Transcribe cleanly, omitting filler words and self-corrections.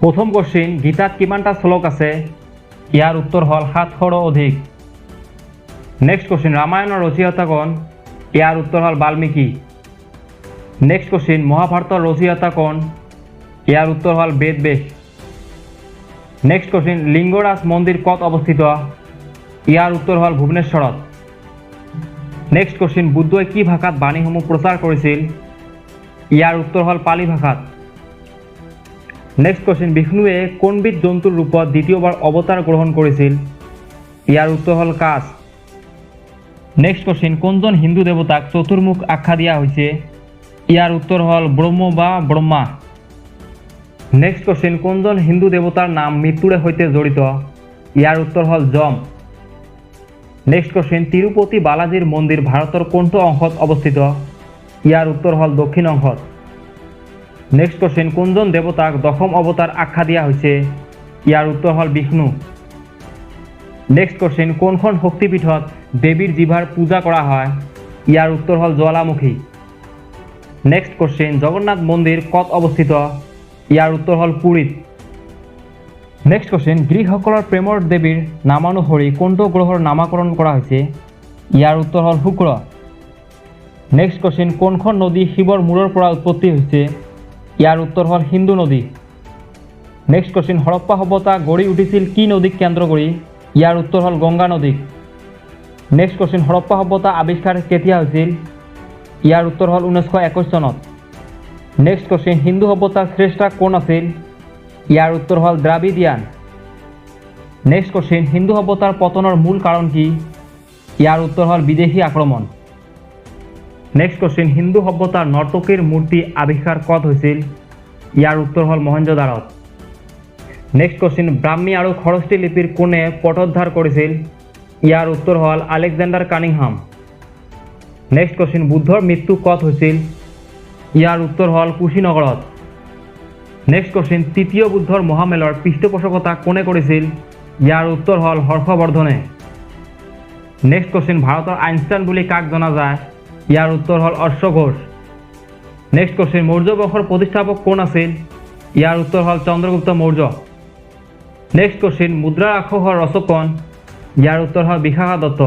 प्रथम क्वेश्चन गीतात किमानटा श्लोक আছে ইয়ার উত্তর হল 700 অধিক। नेक्स्ट क्वेश्चन रामायणर रचयिता कोन ইয়ার উত্তর হল বাল্মীকি। नेक्स्ट क्वेश्चन महाभारतर रचयिता कोन ইয়ার উত্তর হল বেদব্যাস। नेक्स्ट क्वेश्चन लिंगराज मंदिर कत अवस्थित ইয়ার উত্তর হল भुवनेश्वरत। नेक्स्ट क्वेश्चन बुद्धई कि भाषात बाणीসমূह प्रचार करिছিল ইয়ার উত্তর হল पाली भाषात। नेक्स्ट क्वेश्चन विष्णुए कोनबिध जंतुर रूपत द्वितीयबार अवतार ग्रहण करिছিল ইয়ার उत्तर हल कास। नेक्स्ट क्वेश्चन कोनजन हिंदू देवताक चतुर्मुख आख्या दिया होइছে ইয়ার उत्तर हल ब्रह्म बा ब्रह्मा। नेक्स्ट क्वेश्चन कोनजन हिंदू देवतार नाम मृत्युरे सहित जड़ित ইয়ার उत्तर हल जम। नेक्स्ट क्वेश्चन तिरुपति बालाजीर मंदिर भारतर कोनটো अंशत अवस्थित ইয়ার उत्तर हल दक्षिण अंशत। नेक्स्ट क्वेश्चन कोनजन देवताक दशम अवतार आख्या दिया होइছে ইয়ার उत्तर हल विष्णु। नेक्स्ट क्वेश्चन कोनখন शक्तिपीठत देवीर जिभार पूजा करा हय ইয়ার उत्तर हल ज्वालामुखी। नेक्स्ट क्वेश्चन जगन्नाथ मंदिर कत अवस्थित ইয়ার उत्तर हल पुरीत। नेक्स्ट क्वेश्चन ग्रीकসকলৰ प्रेমৰ देवीर नामानुसरी कोनটো ग्रहर नामकरण करा হয়েছে ইয়াৰ उत्तर हल शुक्र। नेक्स्ट क्वेश्चन कोनখন नदी शिवर मूरर পৰা उत्पत्ति হৈছে ইয়ার उत्तर हल हिंदू नदी। नेक्स्ट क्वेश्चन हरप्पा सभ्यता गढ़ी उठिছিল कि नदीक केंद्र करी ইয়ার उत्तर हल गंगा नदीक। नेक्स्ट क्वेश्चन हरप्पा सभ्यता आविष्कार केতিয়া হৈছিল ইয়ার उत्तर हल 1921 सनत। नेक्स्ट क्वेश्चन हिंदू सभ्यतार श्रेष्ठा कोन আছিল ইয়ার उत्तर हल द्राविडियान। नेक्स्ट क्वेश्चन हिंदू सभ्यतार पतनर मूल कारण कि ইয়ার उत्तर हल विदेशी आक्रमण। नेक्स्ट क्वेश्चन हिंदू सभ्यतार नर्तकीर मूर्ति आविष्कार कत হৈছিল ইয়ার उत्तर हल मोहेंजोदारोत। नेक्स्ट क्वेश्चन ब्राह्मी और खरष्टी लिपिर कोने पटोद्धार करिছিল ইয়ার उत्तर हल आलेक्जेंडार कानिंगहाम। नेक्स्ट क्वेश्चन बुद्धर मृत्यु कत হৈছিল ইয়ার उत्तर हल कुशीनगरत। नेक्स्ट क्वेश्चन तृतीय बुद्धर महामेलर पृष्ठपोषकता कोने करिছিল ইয়ার उत्तर हल हर्षवर्धने। नेक्स्ट क्वेश्चन भारतर आइनस्टाइन बुली काक जाना जाय ইয়ার उत्तर हल অশ্ব ঘোষ। नेक्स्ट क्वेश्चन मौर्य वंशर प्रतिष्ठापक कोन আছিল ইয়ার उत्तर हल चंद्रगुप्त मौर्य। नेक्स्ट क्वेश्चन मुद्रा राक्षसर रचक कोन ইয়ার उत्तर हल विशाखा दत्त।